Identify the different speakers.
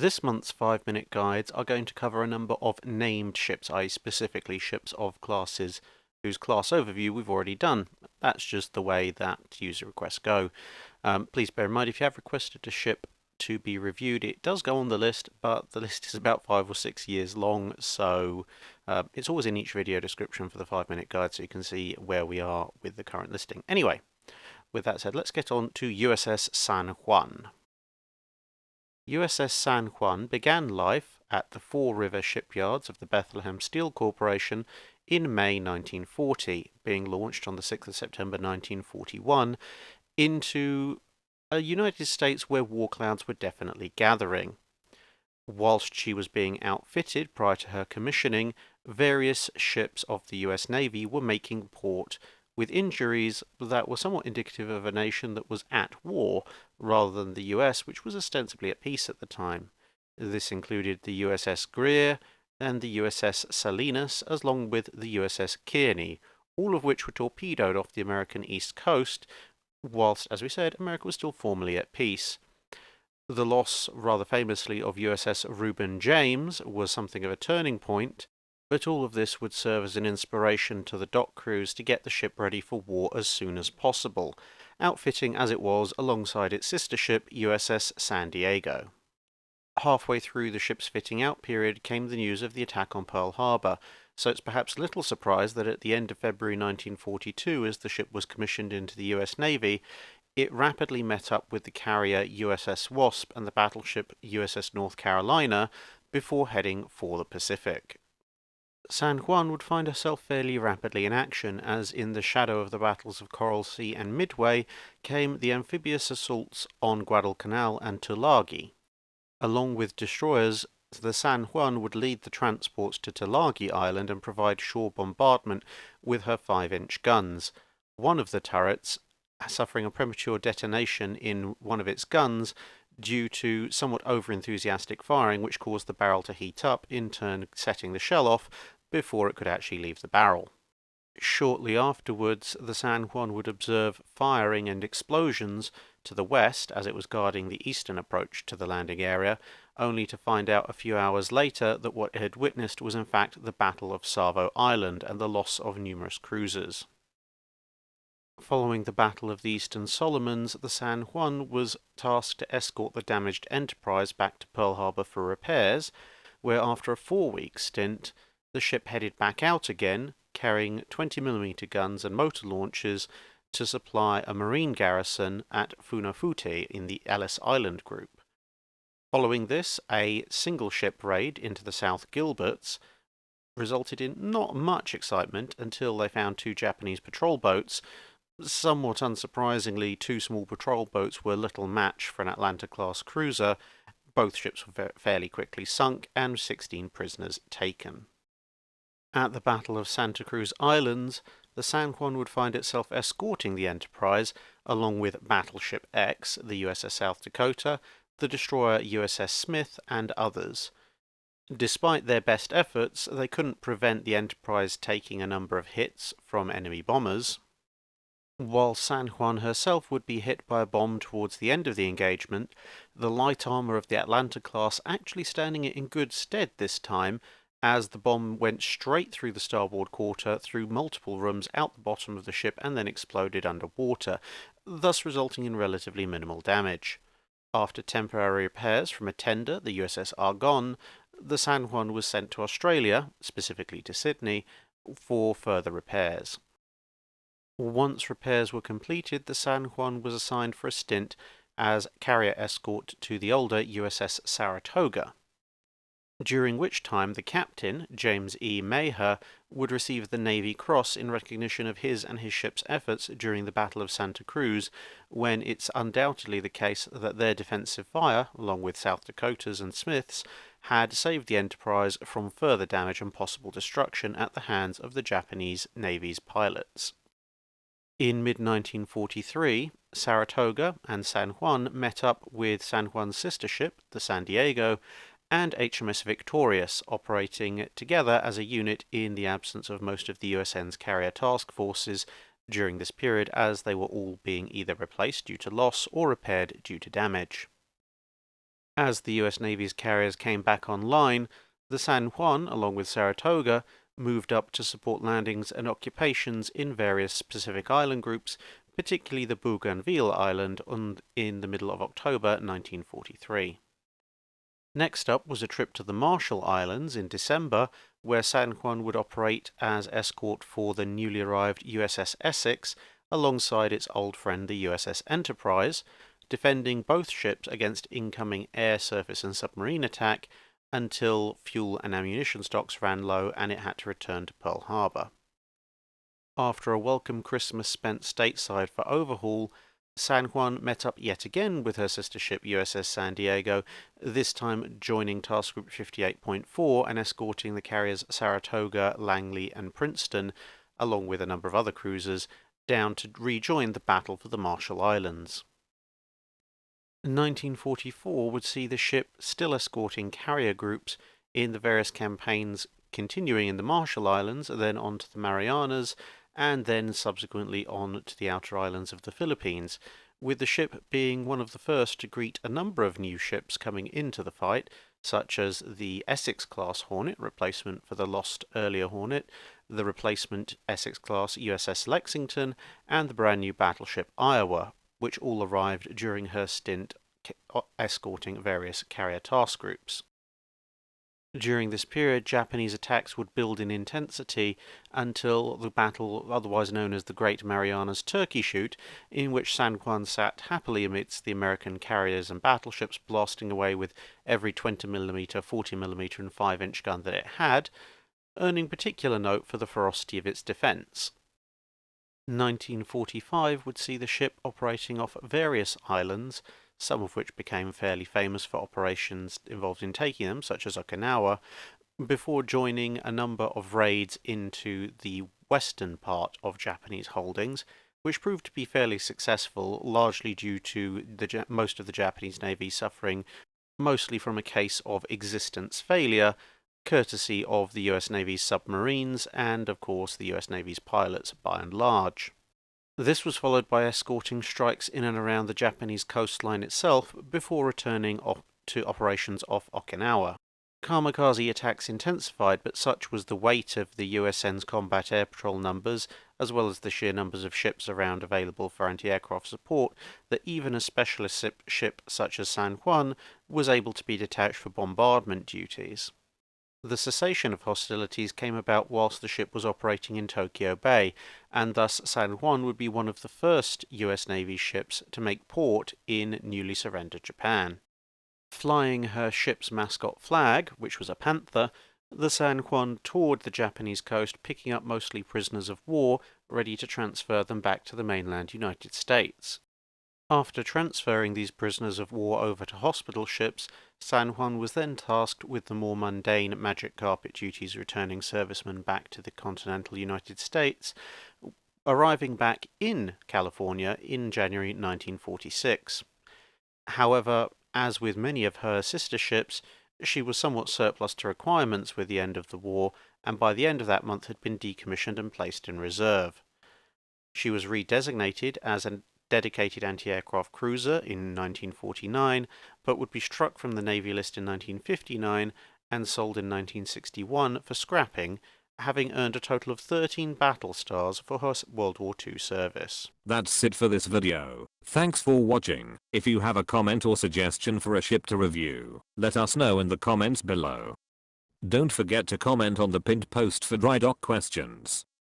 Speaker 1: This month's 5-minute guides are going to cover a number of named ships, i.e. specifically ships of classes whose class overview we've already done. That's just the way that user requests go. Please bear in mind, if you have requested a ship to be reviewed, it does go on the list, but the list is about 5 or 6 years long, so it's always in each video description for the 5-minute guide, so you can see where we are with the current listing. Anyway, with that said, let's get on to USS San Juan. USS San Juan began life at the Four River shipyards of the Bethlehem Steel Corporation in May 1940, being launched on the 6th of September 1941 into a United States where war clouds were definitely gathering. Whilst she was being outfitted prior to her commissioning, various ships of the US Navy were making port with injuries that were somewhat indicative of a nation that was at war, rather than the US, which was ostensibly at peace at the time. This included the USS Greer and the USS Salinas, along with the USS Kearney, all of which were torpedoed off the American east coast, whilst, as we said, America was still formally at peace. The loss, rather famously, of USS Reuben James was something of a turning point, but all of this would serve as an inspiration to the dock crews to get the ship ready for war as soon as possible, outfitting as it was alongside its sister ship USS San Diego. Halfway through the ship's fitting out period came the news of the attack on Pearl Harbor, so it's perhaps little surprise that at the end of February 1942, as the ship was commissioned into the US Navy, it rapidly met up with the carrier USS Wasp and the battleship USS North Carolina before heading for the Pacific. San Juan would find herself fairly rapidly in action, as in the shadow of the battles of Coral Sea and Midway came the amphibious assaults on Guadalcanal and Tulagi. Along with destroyers, the San Juan would lead the transports to Tulagi Island and provide shore bombardment with her 5-inch guns. One of the turrets suffering a premature detonation in one of its guns due to somewhat over-enthusiastic firing, which caused the barrel to heat up, in turn setting the shell off before it could actually leave the barrel. Shortly afterwards, the San Juan would observe firing and explosions to the west as it was guarding the eastern approach to the landing area, only to find out a few hours later that what it had witnessed was in fact the Battle of Savo Island and the loss of numerous cruisers. Following the Battle of the Eastern Solomons, the San Juan was tasked to escort the damaged Enterprise back to Pearl Harbor for repairs, where after a 4-week stint, the ship headed back out again, carrying 20mm guns and motor launchers to supply a marine garrison at Funafuti in the Ellis Island group. Following this, a single ship raid into the South Gilberts resulted in not much excitement until they found 2 Japanese patrol boats. Somewhat unsurprisingly, 2 small patrol boats were little match for an Atlanta-class cruiser. Both ships were fairly quickly sunk and 16 prisoners taken. At the Battle of Santa Cruz Islands, the San Juan would find itself escorting the Enterprise, along with Battleship X, the USS South Dakota, the destroyer USS Smith, and others. Despite their best efforts, they couldn't prevent the Enterprise taking a number of hits from enemy bombers. While San Juan herself would be hit by a bomb towards the end of the engagement, the light armour of the Atlanta class actually standing it in good stead this time, as the bomb went straight through the starboard quarter, through multiple rooms out the bottom of the ship, and then exploded underwater, thus resulting in relatively minimal damage. After temporary repairs from a tender, the USS Argonne, the San Juan was sent to Australia, specifically to Sydney, for further repairs. Once repairs were completed, the San Juan was assigned for a stint as carrier escort to the older USS Saratoga, during which time the captain, James E. Maher, would receive the Navy Cross in recognition of his and his ship's efforts during the Battle of Santa Cruz, when it's undoubtedly the case that their defensive fire, along with South Dakota's and Smith's, had saved the Enterprise from further damage and possible destruction at the hands of the Japanese Navy's pilots. In mid-1943, Saratoga and San Juan met up with San Juan's sister ship, the San Diego, and HMS Victorious, operating together as a unit in the absence of most of the USN's carrier task forces during this period, as they were all being either replaced due to loss or repaired due to damage. As the US Navy's carriers came back online, the San Juan, along with Saratoga, moved up to support landings and occupations in various Pacific island groups, particularly the Bougainville Island in the middle of October 1943. Next up was a trip to the Marshall Islands in December, where San Juan would operate as escort for the newly arrived USS Essex alongside its old friend the USS Enterprise, defending both ships against incoming air, surface and submarine attack until fuel and ammunition stocks ran low and it had to return to Pearl Harbor. After a welcome Christmas spent stateside for overhaul, San Juan met up yet again with her sister ship USS San Diego, this time joining Task Group 58.4 and escorting the carriers Saratoga, Langley and Princeton, along with a number of other cruisers, down to rejoin the battle for the Marshall Islands. 1944 would see the ship still escorting carrier groups in the various campaigns, continuing in the Marshall Islands, then on to the Marianas, and then subsequently on to the outer islands of the Philippines, with the ship being one of the first to greet a number of new ships coming into the fight, such as the Essex-class Hornet, replacement for the lost earlier Hornet, the replacement Essex-class USS Lexington, and the brand new battleship Iowa, which all arrived during her stint escorting various carrier task groups. During this period, Japanese attacks would build in intensity until the battle otherwise known as the Great Marianas Turkey Shoot, in which San Juan sat happily amidst the American carriers and battleships, blasting away with every 20mm, 40mm and 5-inch gun that it had, earning particular note for the ferocity of its defence. 1945 would see the ship operating off various islands, some of which became fairly famous for operations involved in taking them, such as Okinawa, before joining a number of raids into the western part of Japanese holdings, which proved to be fairly successful, largely due to most of the Japanese Navy suffering mostly from a case of existence failure, courtesy of the US Navy's submarines and, of course, the US Navy's pilots by and large. This was followed by escorting strikes in and around the Japanese coastline itself before returning to operations off Okinawa. Kamikaze attacks intensified, but such was the weight of the USN's combat air patrol numbers, as well as the sheer numbers of ships around available for anti-aircraft support, that even a specialist ship such as San Juan was able to be detached for bombardment duties. The cessation of hostilities came about whilst the ship was operating in Tokyo Bay, and thus San Juan would be one of the first US Navy ships to make port in newly surrendered Japan. Flying her ship's mascot flag, which was a panther, the San Juan toured the Japanese coast, picking up mostly prisoners of war, ready to transfer them back to the mainland United States. After transferring these prisoners of war over to hospital ships, San Juan was then tasked with the more mundane magic carpet duties, returning servicemen back to the continental United States, arriving back in California in January 1946. However, as with many of her sister ships, she was somewhat surplus to requirements with the end of the war, and by the end of that month had been decommissioned and placed in reserve. She was redesignated as a dedicated anti-aircraft cruiser in 1949, but would be struck from the Navy list in 1959 and sold in 1961 for scrapping, having earned a total of 13 battle stars for her World War II service.
Speaker 2: That's it for this video. Thanks for watching. If you have a comment or suggestion for a ship to review, let us know in the comments below. Don't forget to comment on the pinned post for dry dock questions.